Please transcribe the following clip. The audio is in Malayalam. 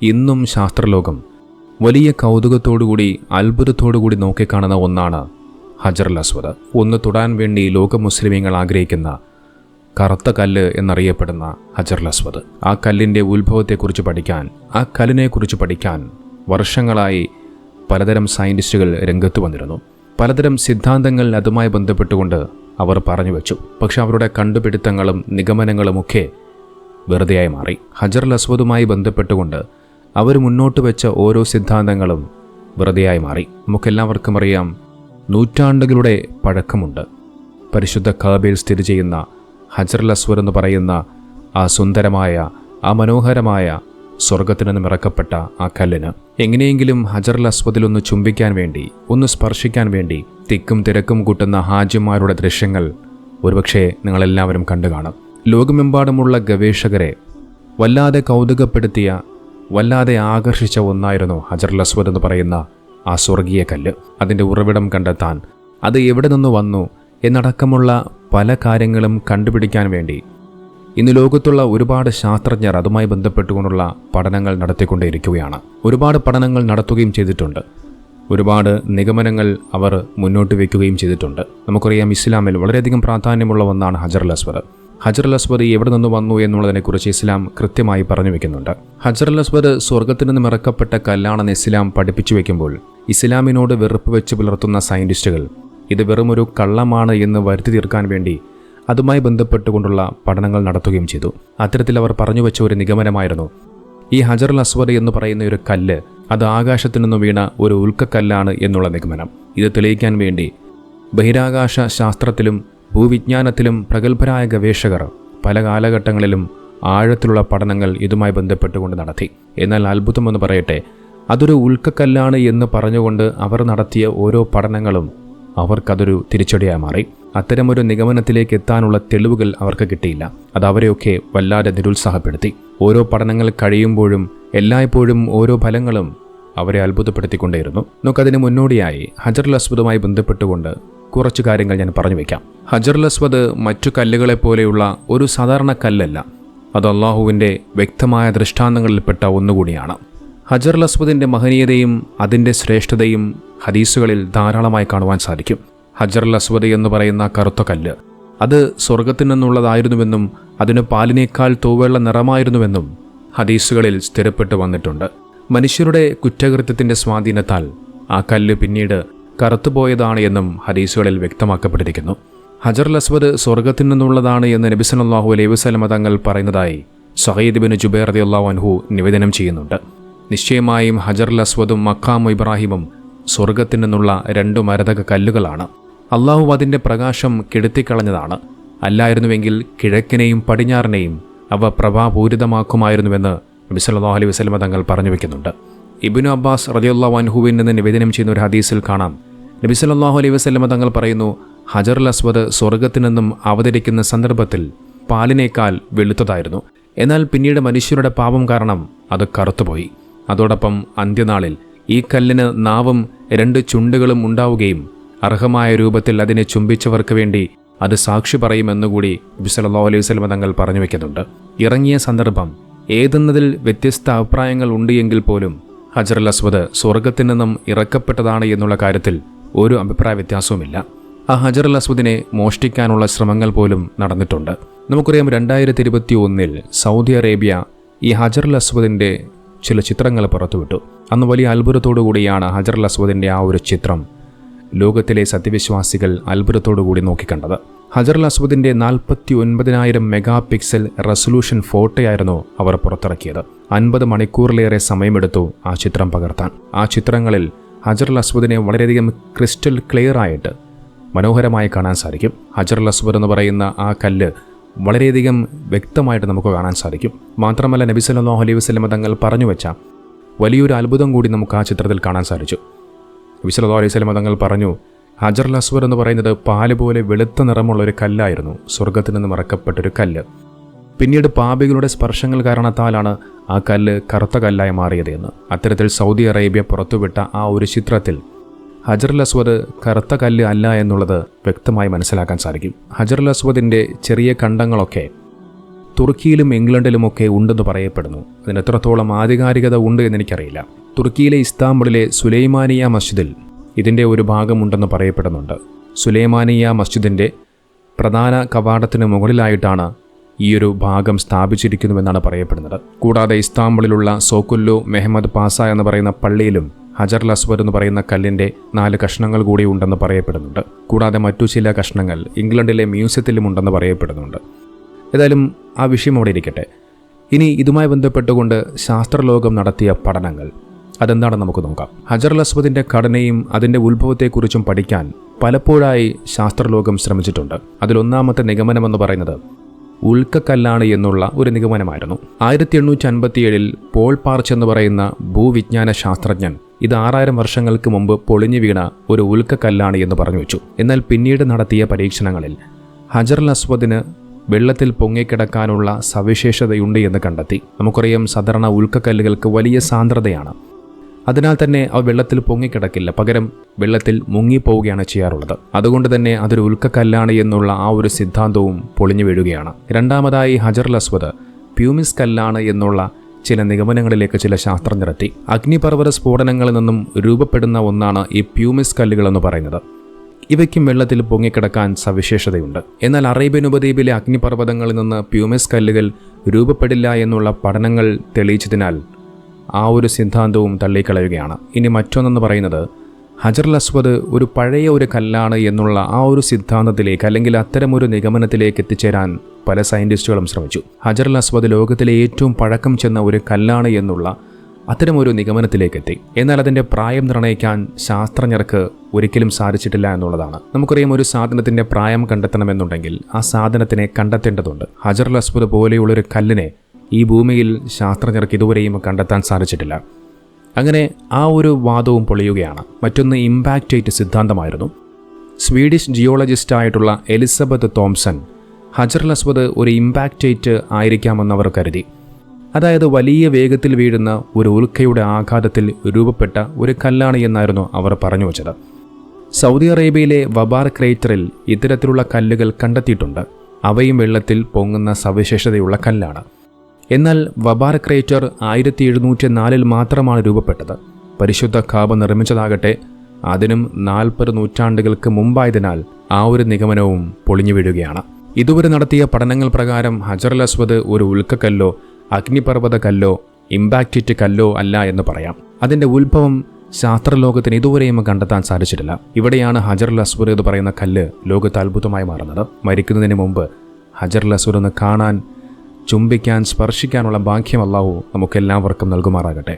ഇന്നും ശാസ്ത്രലോകം വലിയ കൗതുകത്തോടുകൂടി അത്ഭുതത്തോടുകൂടി നോക്കിക്കാണുന്ന ഒന്നാണ് ഹജറുൽ അസ്വദ്. ഒന്ന് തൊടാൻ വേണ്ടി ലോക മുസ്ലിമീങ്ങൾ ആഗ്രഹിക്കുന്ന കറുത്ത കല്ല് എന്നറിയപ്പെടുന്ന ഹജറുൽ അസ്വദ്. ആ കല്ലിൻ്റെ ഉത്ഭവത്തെക്കുറിച്ച് പഠിക്കാൻ, ആ കല്ലിനെക്കുറിച്ച് പഠിക്കാൻ വർഷങ്ങളായി പലതരം സയൻറ്റിസ്റ്റുകൾ രംഗത്ത് വന്നിരുന്നു. പലതരം സിദ്ധാന്തങ്ങൾ അതുമായി ബന്ധപ്പെട്ടുകൊണ്ട് അവർ പറഞ്ഞു വെച്ചു. പക്ഷെ അവരുടെ കണ്ടുപിടുത്തങ്ങളും നിഗമനങ്ങളുമൊക്കെ വെറുതെയായി മാറി. ഹജറുൽ അസ്വദുമായി ബന്ധപ്പെട്ടുകൊണ്ട് അവർ മുന്നോട്ട് വെച്ച ഓരോ സിദ്ധാന്തങ്ങളും വെറുതെയായി മാറി. നമുക്കെല്ലാവർക്കും അറിയാം, നൂറ്റാണ്ടുകളുടെ പഴക്കമുണ്ട് പരിശുദ്ധ കഅബയിൽ സ്ഥിതി ചെയ്യുന്ന ഹജറുൽ അസ്വദ് എന്ന് പറയുന്ന ആ സുന്ദരമായ, ആ മനോഹരമായ സ്വർഗത്തിൽ നിന്നും ഇറക്കപ്പെട്ട ആ കല്ലിന്. എങ്ങനെയെങ്കിലും ഹജറുൽ അസ്വദിലൊന്ന് ചുംബിക്കാൻ വേണ്ടി, ഒന്ന് സ്പർശിക്കാൻ വേണ്ടി തിക്കും തിരക്കും കൂട്ടുന്ന ഹാജിമാരുടെ ദൃശ്യങ്ങൾ ഒരുപക്ഷെ നിങ്ങളെല്ലാവരും കണ്ടു കാണും. ലോകമെമ്പാടുമുള്ള ഗവേഷകരെ വല്ലാതെ കൗതുകപ്പെടുത്തിയ, വല്ലാതെ ആകർഷിച്ച ഒന്നായിരുന്നു ഹജറുൽ അസ്വദ് എന്ന് പറയുന്ന ആ സ്വർഗീയ കല്ല്. അതിൻ്റെ ഉറവിടം കണ്ടെത്താൻ, അത് എവിടെ നിന്ന് വന്നു എന്നടക്കമുള്ള പല കാര്യങ്ങളും കണ്ടുപിടിക്കാൻ വേണ്ടി ഇന്ന് ലോകത്തുള്ള ഒരുപാട് ശാസ്ത്രജ്ഞർ അതുമായി ബന്ധപ്പെട്ടുകൊണ്ടുള്ള പഠനങ്ങൾ നടത്തിക്കൊണ്ടേയിരിക്കുകയാണ്. ഒരുപാട് പഠനങ്ങൾ നടത്തുകയും ചെയ്തിട്ടുണ്ട്. ഒരുപാട് നിഗമനങ്ങൾ അവർ മുന്നോട്ട് വയ്ക്കുകയും ചെയ്തിട്ടുണ്ട്. നമുക്കറിയാം, ഇസ്ലാമിൽ വളരെയധികം പ്രാധാന്യമുള്ള ഒന്നാണ് ഹജറുൽ അസ്വദ്. ഹജറുൽ അസ്വദ് എവിടെ നിന്ന് വന്നു എന്നുള്ളതിനെക്കുറിച്ച് ഇസ്ലാം കൃത്യമായി പറഞ്ഞു വെക്കുന്നുണ്ട്. ഹജറുൽ അസ്വദ് സ്വർഗത്തിൽ നിന്നും ഇറക്കപ്പെട്ട കല്ലാണെന്ന് ഇസ്ലാം പഠിപ്പിച്ചു വെക്കുമ്പോൾ ഇസ്ലാമിനോട് വെറുപ്പ് വെച്ച് പുലർത്തുന്ന സയൻറ്റിസ്റ്റുകൾ ഇത് വെറുമൊരു കള്ളമാണ് എന്ന് വരുത്തി തീർക്കാൻ വേണ്ടി അതുമായി ബന്ധപ്പെട്ടുകൊണ്ടുള്ള പഠനങ്ങൾ നടത്തുകയും ചെയ്തു. അത്തരത്തിൽ അവർ പറഞ്ഞു വെച്ച ഒരു നിഗമനമായിരുന്നു, ഈ ഹജറുൽ അസ്വദ് എന്ന് പറയുന്ന ഒരു കല്ല് അത് ആകാശത്തു നിന്നും വീണ ഒരു ഉൽക്കക്കല്ലാണ് എന്നുള്ള നിഗമനം. ഇത് തെളിയിക്കാൻ വേണ്ടി ബഹിരാകാശ ശാസ്ത്രത്തിലും ഭൂവിജ്ഞാനത്തിലും പ്രഗത്ഭരായ ഗവേഷകർ പല കാലഘട്ടങ്ങളിലും ആഴത്തിലുള്ള പഠനങ്ങൾ ഇതുമായി ബന്ധപ്പെട്ടുകൊണ്ട് നടത്തി. എന്നാൽ അത്ഭുതമെന്ന് പറയട്ടെ, അതൊരു ഉൽക്കക്കല്ലാണ് എന്ന് പറഞ്ഞുകൊണ്ട് അവർ നടത്തിയ ഓരോ പഠനങ്ങളും അവർക്കതൊരു തിരിച്ചടിയായി മാറി. അത്തരമൊരു നിഗമനത്തിലേക്ക് എത്താനുള്ള തെളിവുകൾ അവർക്ക് കിട്ടിയില്ല. അത് അവരെയൊക്കെ വല്ലാതെ നിരുത്സാഹപ്പെടുത്തി. ഓരോ പഠനങ്ങൾ കഴിയുമ്പോഴും എല്ലായ്പ്പോഴും ഓരോ ഫലങ്ങളും അവരെ അത്ഭുതപ്പെടുത്തിക്കൊണ്ടേയിരുന്നു. നമുക്കതിന് മുന്നോടിയായി ഹജറുൽ അസ്വദുമായി ബന്ധപ്പെട്ടുകൊണ്ട് കുറച്ച് കാര്യങ്ങൾ ഞാൻ പറഞ്ഞു വയ്ക്കാം. ഹജറുൽ അസ്വദ് മറ്റു കല്ലുകളെപ്പോലെയുള്ള ഒരു സാധാരണ കല്ലല്ല. അത് അള്ളാഹുവിൻ്റെ വ്യക്തമായ ദൃഷ്ടാന്തങ്ങളിൽപ്പെട്ട ഒന്നുകൂടിയാണ്. ഹജറുൽ അസ്വദിൻ്റെ മഹനീയതയും അതിൻ്റെ ശ്രേഷ്ഠതയും ഹദീസുകളിൽ ധാരാളമായി കാണുവാൻ സാധിക്കും. ഹജറുൽ അസ്വദ് എന്ന് പറയുന്ന കറുത്ത കല്ല് അത് സ്വർഗത്തിൽ നിന്നുള്ളതായിരുന്നുവെന്നും അതിന് പാലിനേക്കാൾ തൂവെള്ള നിറമായിരുന്നുവെന്നും ഹദീസുകളിൽ സ്ഥിരപ്പെട്ടു വന്നിട്ടുണ്ട്. മനുഷ്യരുടെ കുറ്റകൃത്യത്തിൻ്റെ സ്വാധീനത്താൽ ആ കല്ല് പിന്നീട് കറുത്തുപോയതാണ് എന്നും ഹദീസുകളിൽ വ്യക്തമാക്കപ്പെട്ടിരിക്കുന്നു. ഹജറുൽ അസ്വദ് സ്വർഗത്തിൽ നിന്നുള്ളതാണ് എന്ന് നബി സല്ലല്ലാഹു അലൈഹി വസല്ലം തങ്ങൾ പറയുന്നതായി സഈദ് ഇബ്നു ജുബൈർ റളിയല്ലാഹു അൻഹു നിവേദനം ചെയ്യുന്നുണ്ട്. നിശ്ചയമായും ഹജറുൽ അസ്വദും മഖാമു ഇബ്രാഹിമും സ്വർഗത്തിൽ നിന്നുള്ള രണ്ടു മരതക കല്ലുകളാണ്. അള്ളാഹു അതിൻ്റെ പ്രകാശം കെടുത്തിക്കളഞ്ഞതാണ്. അല്ലായിരുന്നുവെങ്കിൽ കിഴക്കിനെയും പടിഞ്ഞാറിനെയും അവ പ്രഭാപൂരിതമാക്കുമായിരുന്നുവെന്ന് നബി സല്ലല്ലാഹു അലൈഹി വസല്ലം തങ്ങൾ പറഞ്ഞു വയ്ക്കുന്നുണ്ട്. ഇബ്നു അബ്ബാസ് റളിയല്ലാഹു അൻഹുവിൽ നിന്ന് നിവേദനം ചെയ്യുന്ന ഒരു ഹദീസിൽ കാണാം, നബി സല്ലല്ലാഹു അലൈഹി വസല്ലം തങ്ങൾ പറയുന്നു, ഹജറുൽ അസ്വദ് സ്വർഗത്തിൽ നിന്നും അവതരിക്കുന്ന സന്ദർഭത്തിൽ പാലിനേക്കാൾ വെളുത്തതായിരുന്നു. എന്നാൽ പിന്നീട് മനുഷ്യരുടെ പാപം കാരണം അത് കറുത്തുപോയി. അതോടൊപ്പം അന്ത്യനാളിൽ ഈ കല്ലിന് നാവും രണ്ട് ചുണ്ടുകളും ഉണ്ടാവുകയും അർഹമായ രൂപത്തിൽ അതിനെ ചുംബിച്ചവർക്ക് വേണ്ടി അത് സാക്ഷി പറയുമെന്നുകൂടി നബി സല്ലല്ലാഹു അലൈഹി വസല്ലം തങ്ങൾ പറഞ്ഞു വയ്ക്കുന്നുണ്ട്. ഇറങ്ങിയ സന്ദർഭം ഏതെന്നതിൽ വ്യത്യസ്ത അഭിപ്രായങ്ങൾ ഉണ്ട് എങ്കിൽ പോലും ഹജറുൽ അസ്വദ് സ്വർഗത്തിൽ നിന്നും ഇറക്കപ്പെട്ടതാണ് എന്നുള്ള കാര്യത്തിൽ ഒരു അഭിപ്രായ വ്യത്യാസവുമില്ല. ആ ഹജറുൽ അസ്വദിനെ മോഷ്ടിക്കാനുള്ള ശ്രമങ്ങൾ പോലും നടന്നിട്ടുണ്ട്. നമുക്കറിയാം, 2021 സൗദി അറേബ്യ ഈ ഹജറുൽ അസ്വദിൻ്റെ ചില ചിത്രങ്ങൾ പുറത്തുവിട്ടു. അന്ന് വലിയ അത്ഭുതത്തോടുകൂടിയാണ് ഹജറുൽ അസ്വദിൻ്റെ ആ ഒരു ചിത്രം ലോകത്തിലെ സത്യവിശ്വാസികൾ അത്ഭുതത്തോടുകൂടി നോക്കിക്കണ്ടത്. ഹജറുൽ അസ്വദിൻ്റെ 49,000 മെഗാ പിക്സൽ റെസൊല്യൂഷൻ ഫോട്ടോയായിരുന്നു അവർ പുറത്തിറക്കിയത്. 50 മണിക്കൂറിലേറെ സമയമെടുത്തു ആ ചിത്രം പകർത്താൻ. ആ ചിത്രങ്ങളിൽ ഹജറുൽ അസ്വദിനെ വളരെയധികം ക്രിസ്റ്റൽ ക്ലിയർ ആയിട്ട് മനോഹരമായി കാണാൻ സാധിക്കും. ഹജറുൽ അസ്വദ് എന്ന് പറയുന്ന ആ കല്ല് വളരെയധികം വ്യക്തമായിട്ട് നമുക്ക് കാണാൻ സാധിക്കും. മാത്രമല്ല, നബി സല്ലല്ലാഹു അലൈഹി വസല്ലം തങ്ങൾ പറഞ്ഞു വെച്ച വലിയൊരു അത്ഭുതം കൂടി നമുക്ക് ആ ചിത്രത്തിൽ കാണാൻ സാധിച്ചു. നബി സല്ലല്ലാഹു അലൈഹി വസല്ലം തങ്ങൾ പറഞ്ഞു, ഹജറുൽ അസ്വദ് എന്ന് പറയുന്നത് പാല് പോലെ വെളുത്ത നിറമുള്ള ഒരു കല്ലായിരുന്നു, സ്വർഗത്തിൽ നിന്ന് ഇറക്കപ്പെട്ടൊരു കല്ല്. പിന്നീട് പാപികളുടെ സ്പർശങ്ങൾ കാരണത്താലാണ് ആ കല്ല് കറുത്ത കല്ലായി മാറിയത് എന്ന്. അത്തരത്തിൽ സൗദി അറേബ്യ പുറത്തുവിട്ട ആ ഒരു ചിത്രത്തിൽ ഹജറുൽ അസ്വദ് കറുത്ത കല്ല് അല്ല എന്നുള്ളത് വ്യക്തമായി മനസ്സിലാക്കാൻ സാധിക്കും. ഹജറുൽ അസ്വദിൻ്റെ ചെറിയ കണ്ടങ്ങളൊക്കെ തുർക്കിയിലും ഇംഗ്ലണ്ടിലുമൊക്കെ ഉണ്ടെന്ന് പറയപ്പെടുന്നു. അതിന് എത്രത്തോളം ആധികാരികത ഉണ്ട് എന്നെനിക്കറിയില്ല. തുർക്കിയിലെ ഇസ്താംബുളിലെ സുലൈമാനിയ മസ്ജിദിൽ ഇതിൻ്റെ ഒരു ഭാഗമുണ്ടെന്ന് പറയപ്പെടുന്നുണ്ട്. സുലൈമാനിയ മസ്ജിദിൻ്റെ പ്രധാന കവാടത്തിന് മുകളിലായിട്ടാണ് ഈയൊരു ഭാഗം സ്ഥാപിച്ചിരിക്കുന്നുവെന്നാണ് പറയപ്പെടുന്നത്. കൂടാതെ ഇസ്താംബുളിലുള്ള സോക്കുല്ലു മെഹമ്മദ് പാസ എന്ന് പറയുന്ന പള്ളിയിലും ഹജർ അസ്വദ് എന്ന് പറയുന്ന കല്ലിൻ്റെ 4 കഷ്ണങ്ങൾ കൂടി ഉണ്ടെന്ന് പറയപ്പെടുന്നുണ്ട്. കൂടാതെ മറ്റു ചില കഷ്ണങ്ങൾ ഇംഗ്ലണ്ടിലെ മ്യൂസിയത്തിലും ഉണ്ടെന്ന് പറയപ്പെടുന്നുണ്ട്. ഏതായാലും ആ വിഷയം അവിടെ ഇരിക്കട്ടെ. ഇനി ഇതുമായി ബന്ധപ്പെട്ടുകൊണ്ട് ശാസ്ത്രലോകം നടത്തിയ പഠനങ്ങൾ അതെന്താണെന്ന് നമുക്ക് നോക്കാം. ഹജർ അസ്വദിൻ്റെ ഘടനയും അതിൻ്റെ ഉത്ഭവത്തെക്കുറിച്ചും പഠിക്കാൻ പലപ്പോഴായി ശാസ്ത്രലോകം ശ്രമിച്ചിട്ടുണ്ട്. അതിലൊന്നാമത്തെ നിഗമനമെന്ന് പറയുന്നത് ഉൽക്കക്കല്ലാണ് എന്നുള്ള ഒരു നിഗമനമായിരുന്നു. 1857 പോൾ പാർച്ച് എന്ന് പറയുന്ന ഭൂവിജ്ഞാന ശാസ്ത്രജ്ഞൻ ഇത് 6000 വർഷങ്ങൾക്ക് മുമ്പ് പൊളിഞ്ഞു വീണ ഒരു ഉൽക്കക്കല്ലാണ് എന്ന് പറഞ്ഞു വെച്ചു. എന്നാൽ പിന്നീട് നടത്തിയ പരീക്ഷണങ്ങളിൽ ഹജർ അസ്വദിന് വെള്ളത്തിൽ പൊങ്ങിക്കിടക്കാനുള്ള സവിശേഷതയുണ്ട് എന്ന് കണ്ടെത്തി. നമുക്കറിയാം, സാധാരണ ഉൽക്കക്കല്ലുകൾക്ക് വലിയ സാന്ദ്രതയാണ്. അതിനാൽ തന്നെ അവ വെള്ളത്തിൽ പൊങ്ങിക്കിടക്കില്ല, പകരം വെള്ളത്തിൽ മുങ്ങിപ്പോവുകയാണ് ചെയ്യാറുള്ളത്. അതുകൊണ്ട് തന്നെ അതൊരു ഉൽക്കക്കല്ലാണ് എന്നുള്ള ആ ഒരു സിദ്ധാന്തവും പൊളിഞ്ഞു വീഴുകയാണ്. രണ്ടാമതായി ഹജർ അസ്വദ് പ്യൂമിസ് കല്ലാണ് എന്നുള്ള ചില നിഗമനങ്ങളിലേക്ക് ചില ശാസ്ത്രജ്ഞരെത്തി. അഗ്നിപർവ്വത സ്ഫോടനങ്ങളിൽ നിന്നും രൂപപ്പെടുന്ന ഒന്നാണ് ഈ പ്യൂമിസ് കല്ലുകൾ എന്ന് പറയുന്നത്. ഇവയ്ക്കും വെള്ളത്തിൽ പൊങ്ങിക്കിടക്കാൻ സവിശേഷതയുണ്ട്. എന്നാൽ അറേബ്യൻ ഉപദ്വീപിലെ അഗ്നിപർവ്വതങ്ങളിൽ നിന്ന് പ്യൂമിസ് കല്ലുകൾ രൂപപ്പെടില്ല എന്നുള്ള പഠനങ്ങൾ തെളിയിച്ചതിനാൽ ആ ഒരു സിദ്ധാന്തവും തള്ളിക്കളയുകയാണ്. ഇനി മറ്റൊന്നെന്ന് പറയുന്നത് ഹജർ അസ്വദ് ഒരു പഴയ ഒരു കല്ലാണ് എന്നുള്ള ആ ഒരു സിദ്ധാന്തത്തിലേക്ക് അല്ലെങ്കിൽ അത്തരമൊരു നിഗമനത്തിലേക്ക് എത്തിച്ചേരാൻ പല സയൻറ്റിസ്റ്റുകളും ശ്രമിച്ചു. ഹജർ അസ്വദ് ലോകത്തിലെ ഏറ്റവും പഴക്കം ചെന്ന ഒരു കല്ലാണ് എന്നുള്ള അത്തരമൊരു നിഗമനത്തിലേക്കെത്തി. എന്നാൽ അതിൻ്റെ പ്രായം നിർണ്ണയിക്കാൻ ശാസ്ത്രജ്ഞർക്ക് ഒരിക്കലും സാധിച്ചിട്ടില്ല എന്നുള്ളതാണ്. നമുക്കറിയാം, ഒരു സാധനത്തിൻ്റെ പ്രായം കണ്ടെത്തണമെന്നുണ്ടെങ്കിൽ ആ സാധനത്തിനെ കണ്ടെത്തേണ്ടതുണ്ട്. ഹജർ അസ്വദ് പോലെയുള്ളൊരു കല്ലിനെ ഈ ഭൂമിയിൽ ശാസ്ത്രജ്ഞർക്ക് ഇതുവരെയും കണ്ടെത്താൻ സാധിച്ചിട്ടില്ല. അങ്ങനെ ആ ഒരു വാദവും പൊളിയുകയാണ്. മറ്റൊന്ന് ഇമ്പാക്റ്റേറ്റ് സിദ്ധാന്തമായിരുന്നു. സ്വീഡിഷ് ജിയോളജിസ്റ്റായിട്ടുള്ള എലിസബത്ത് തോംസൺ ഹജർ അസ്വദ് ഒരു ഇമ്പാക്റ്റേറ്റ് ആയിരിക്കാമെന്ന് അവർ കരുതി. അതായത് വലിയ വേഗത്തിൽ വീഴുന്ന ഒരു ഉൽക്കയുടെ ആഘാതത്തിൽ രൂപപ്പെട്ട ഒരു കല്ലാണ് എന്നായിരുന്നു അവർ പറഞ്ഞു വച്ചത്. സൗദി അറേബ്യയിലെ വബാർ ക്രേറ്ററിൽ ഇത്തരത്തിലുള്ള കല്ലുകൾ കണ്ടെത്തിയിട്ടുണ്ട്. അവയും വെള്ളത്തിൽ പൊങ്ങുന്ന സവിശേഷതയുള്ള കല്ലാണ്. എന്നാൽ വബാർ ക്രേറ്റർ 1704 മാത്രമാണ് രൂപപ്പെട്ടത്. പരിശുദ്ധ കാബ നിർമ്മിച്ചതാകട്ടെ അതിനും 40 നൂറ്റാണ്ടുകൾക്ക് മുമ്പായതിനാൽ ആ ഒരു നിഗമനവും പൊളിഞ്ഞു വീഴുകയാണ്. ഇതുവരെ നടത്തിയ പഠനങ്ങൾ പ്രകാരം ഹജർ അസ്വദ് ഒരു ഉൽക്കക്കല്ലോ അഗ്നിപർവ്വത കല്ലോ ഇമ്പാക്റ്റേറ്റ് കല്ലോ അല്ല എന്ന് പറയാം. അതിൻ്റെ ഉത്ഭവം ശാസ്ത്രലോകത്തിന് ഇതുവരെയും കണ്ടെത്താൻ സാധിച്ചിട്ടില്ല. ഇവിടെയാണ് ഹജർ അസ്വദ് എന്ന് പറയുന്ന കല്ല് ലോകത്ത് അത്ഭുതമായി മാറുന്നത്. മരിക്കുന്നതിന് മുമ്പ് ഹജർ അസ്വദ് ഒന്ന് കാണാൻ, ചുംബിക്കാൻ, സ്പർശിക്കാനുള്ള ഭാഗ്യം അല്ലാഹു നമുക്കെല്ലാവർക്കും നൽകുമാറാകട്ടെ.